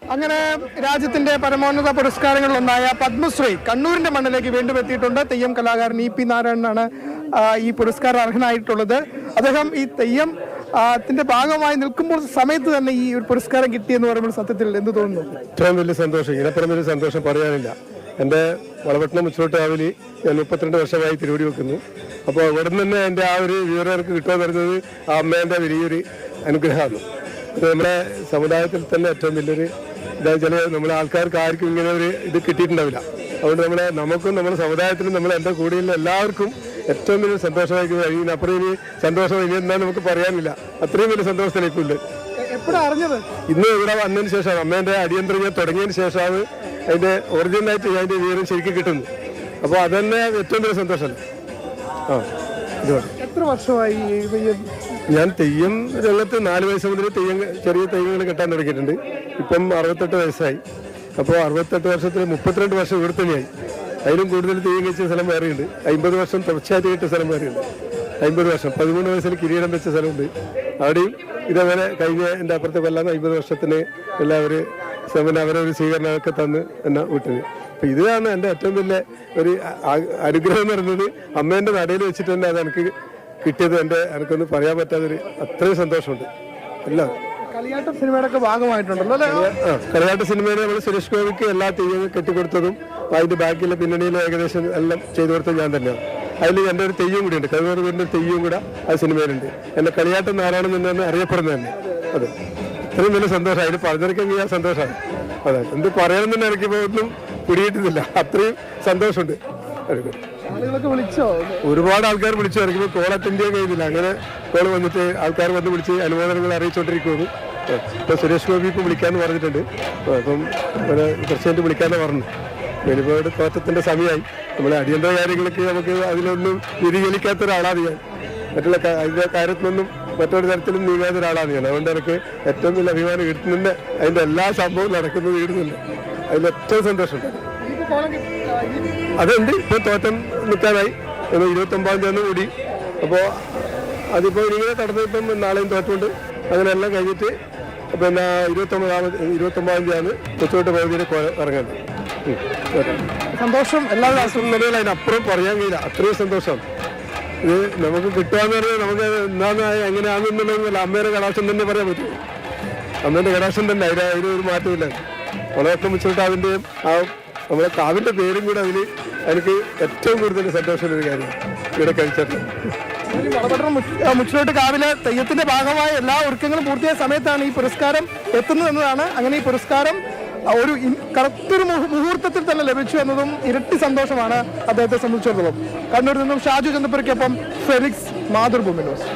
അങ്ങനെ രാജ്യത്തിന്റെ പരമോന്നത പുരസ്കാരങ്ങളിലൊന്നായ പത്മശ്രീ കണ്ണൂരിന്റെ മണ്ണിലേക്ക് വീണ്ടും എത്തിയിട്ടുണ്ട്. തെയ്യം കലാകാരൻ ഇ.പി. നാരായണനാണ് ഈ പുരസ്കാരം അർഹനായിട്ടുള്ളത്. അദ്ദേഹം ഈ തെയ്യം ത്തിന്റെ ഭാഗമായി നിൽക്കുമ്പോൾ സമയത്ത് തന്നെ ഈ ഒരു പുരസ്കാരം കിട്ടിയെന്ന് പറയുമ്പോൾ സത്യത്തിൽ എന്ത് തോന്നുന്നു? ഏറ്റവും വലിയ സന്തോഷം, ഇതിനപ്പുറം വലിയ സന്തോഷം പറയാനില്ല. എൻ്റെ വളപട്ടണം മുച്ചോട്ടാവിലി ഞാൻ 32 വർഷമായി തിരുവടി വെക്കുന്നു. അപ്പോൾ അവിടെ നിന്ന് തന്നെ എൻ്റെ ആ ഒരു വിവരം എനിക്ക് കിട്ടുക വരുന്നത് ആ അമ്മേൻ്റെ വലിയൊരു അനുഗ്രഹമാണ്. അത് നമ്മുടെ സമുദായത്തിൽ തന്നെ ഏറ്റവും വലിയൊരു എന്താ വെച്ചാൽ നമ്മളെ ആൾക്കാർക്ക് ആർക്കും ഇങ്ങനെ ഒരു ഇത് കിട്ടിയിട്ടുണ്ടാവില്ല. അതുകൊണ്ട് നമുക്കും നമ്മുടെ സമുദായത്തിലും നമ്മൾ എൻ്റെ കൂടെയുള്ള എല്ലാവർക്കും ഏറ്റവും വലിയ സന്തോഷമായിരിക്കും. ഇതിനപ്പുറം ഇനി സന്തോഷം ഇനി എന്താ നമുക്ക് പറയാനില്ല. അത്രയും വലിയ സന്തോഷത്തിലേക്കുണ്ട്. ഇന്ന് ഇവിടെ വന്നതിന് ശേഷം അമ്മേൻ്റെ അടിയന്തരം തുടങ്ങിയതിന് ശേഷമാണ് അതിൻ്റെ ഒറിജിനലായിട്ട് അതിൻ്റെ വിവരം ശരിക്കും കിട്ടുന്നു. അപ്പോൾ അതന്നെ ഏറ്റവും വലിയ സന്തോഷമല്ലേ. എത്ര വർഷമായി ഞാൻ തെയ്യം രംഗത്ത് 4 വയസ്സ് മുതൽ ചെറിയ തെയ്യങ്ങൾ കെട്ടാൻ തുടങ്ങിയിട്ടുണ്ട്. ഇപ്പം 68 വയസ്സായി. അപ്പോൾ 68 വർഷത്തിൽ 32 വർഷം ഇവിടെ തന്നെയായി. അതിലും കൂടുതൽ തെയ്യം കഴിച്ച സ്ഥലം വേറെയുണ്ട്. 50 വർഷം തുടർച്ചയായിട്ട് കിട്ടിയ സ്ഥലം വേറെയുണ്ട്. 50 വർഷം 13 വയസ്സിൽ കിരീടം വെച്ച സ്ഥലമുണ്ട്. അവിടെയും ഇതേപോലെ കഴിഞ്ഞ എൻ്റെ അപ്പുറത്തെ കൊല്ലാൻ 50 വർഷത്തിന് എല്ലാവരും അവരൊരു സ്വീകരണമൊക്കെ തന്ന് എന്നെ വിട്ടത്. അപ്പം ഇതാണ് എൻ്റെ ഏറ്റവും വലിയ ഒരു അനുഗ്രഹം എന്ന് പറയുന്നത്. അമ്മേൻ്റെ നടയിൽ വെച്ചിട്ട് തന്നെ അത് എനിക്ക് കിട്ടിയത് എനിക്കൊന്നും പറയാൻ പറ്റാത്തൊരു അത്രയും സന്തോഷമുണ്ട്. എല്ലാം കളിയാട്ടം സിനിമയുടെ ഭാഗമായിട്ടുണ്ടല്ലോ. കളിയാട്ട സിനിമയിൽ നമ്മൾ സുരേഷ് ഗോപിക്ക് എല്ലാ തെയ്യവും കെട്ടിക്കൊടുത്തതും അതിൻ്റെ ബാക്കിയുള്ള പിന്നണിയിൽ ഏകദേശം എല്ലാം ചെയ്തു കൊടുത്തത് ഞാൻ തന്നെയാണ്. അതിൽ എൻ്റെ ഒരു തെയ്യം കൂടിയുണ്ട്, കവിവറിൻ്റെ തെയ്യവും കൂടെ ആ സിനിമയിലുണ്ട്. എൻ്റെ കളിയാട്ടം നാരായണൻ എന്ന് അറിയപ്പെടുന്നത് തന്നെ. അതെ, ഇത്രയും വലിയ സന്തോഷം. അതിന് പറഞ്ഞിരിക്കെങ്കിൽ ഞാൻ സന്തോഷമാണ്. അതെ, എന്ത് പറയണമെന്ന് തന്നെ എനിക്കിപ്പോൾ ഒന്നും പിടികിട്ടുന്നില്ല. അത്രയും സന്തോഷമുണ്ട്. ഒരുപാട് ആൾക്കാർ വിളിച്ചു. ഇറക്കുമ്പോൾ കോൾ അറ്റൻഡ് ചെയ്യാൻ കഴിയുന്നില്ല. അങ്ങനെ കോൾ വന്നിട്ട് ആൾക്കാർ വന്ന് വിളിച്ച് അനുമോദനങ്ങൾ അറിയിച്ചുകൊണ്ടിരിക്കുന്നു. ഇപ്പോൾ സുരേഷ് ഗോപി ഇപ്പോൾ വിളിക്കാമെന്ന് പറഞ്ഞിട്ടുണ്ട്. അപ്പം പ്രസിഡന്റ് വിളിക്കാമെന്ന് പറഞ്ഞു. ഒരുപാട് തോറ്റത്തിൻ്റെ സമയമായി. നമ്മളെ അടിയന്തര കാര്യങ്ങളൊക്കെ നമുക്ക് അതിലൊന്നും വ്യതിചലിക്കാത്ത ഒരാളാണ് ഞാൻ. മറ്റുള്ള അതിൻ്റെ കാര്യത്തിലൊന്നും മറ്റൊരു തരത്തിലും നീങ്ങാത്ത ഒരാളാണ് ഞാൻ. അതുകൊണ്ട് എനിക്ക് ഏറ്റവും വലിയ അഭിമാനം കിട്ടുന്നുണ്ട്. അതിൻ്റെ എല്ലാ സംഭവവും നടക്കുന്നത് ഇടുന്നുണ്ട്. അതിലേറ്റവും സന്തോഷമുണ്ട്. അതുണ്ട്. ഇപ്പോൾ തോറ്റം നിൽക്കാനായി 29-ാം തീയതി കൂടി. അപ്പോൾ അതിപ്പോൾ ഇങ്ങനെ കടന്നിപ്പം നാളെയും തോറ്റുണ്ട്. അങ്ങനെ എല്ലാം കഴിഞ്ഞിട്ട് പിന്നെ 29-ാം തീയതിയാണ് കൊച്ചുകോട്ട പകുതിയിൽ ഇറങ്ങേണ്ടത്. സന്തോഷം. എല്ലാ നിലയിൽ അതിനപ്പുറം പറയാൻ കഴിയില്ല. അത്രയും സന്തോഷം. ഇത് നമുക്ക് കിട്ടുകയെന്ന് പറഞ്ഞാൽ നമുക്ക് എന്താണെന്ന് എങ്ങനെയാണെന്നുണ്ടെങ്കിൽ അമ്മേൻ്റെ കടാക്ഷം തന്നെ പറയാൻ പറ്റും. അമ്മേൻ്റെ കടാക്ഷം തന്നെ. അതിലൊരു മാറ്റമില്ല. വളവട്ടം മുച്ചോട്ട് അതിൻ്റെയും ആ നമ്മളെ കാവിൻ്റെ പേരും കൂടെ എനിക്ക് ഏറ്റവും കൂടുതൽ സന്തോഷമുള്ളൊരു കാര്യമാണ് ഇവിടെ കഴിച്ചിട്ട്. മുച്ചിലോട്ട് കാവിലെ തെയ്യത്തിന്റെ ഭാഗമായ എല്ലാ ഒരുക്കങ്ങളും പൂർത്തിയായ സമയത്താണ് ഈ പുരസ്കാരം എത്തുന്നത് എന്നതാണ്. അങ്ങനെ ഈ പുരസ്കാരം ഒരു കറക്റ്റൊരു മുഹൂർത്തത്തിൽ തന്നെ ലഭിച്ചു എന്നതും ഇരട്ടി സന്തോഷമാണ് അദ്ദേഹത്തെ സംബന്ധിച്ചിടത്തോളം. കണ്ണൂരിൽ നിന്നും ഷാജു ചന്ദ്രപ്പുരയ്ക്കൊപ്പം ഫെലിക്സ്, മാതൃഭൂമി ന്യൂസ്.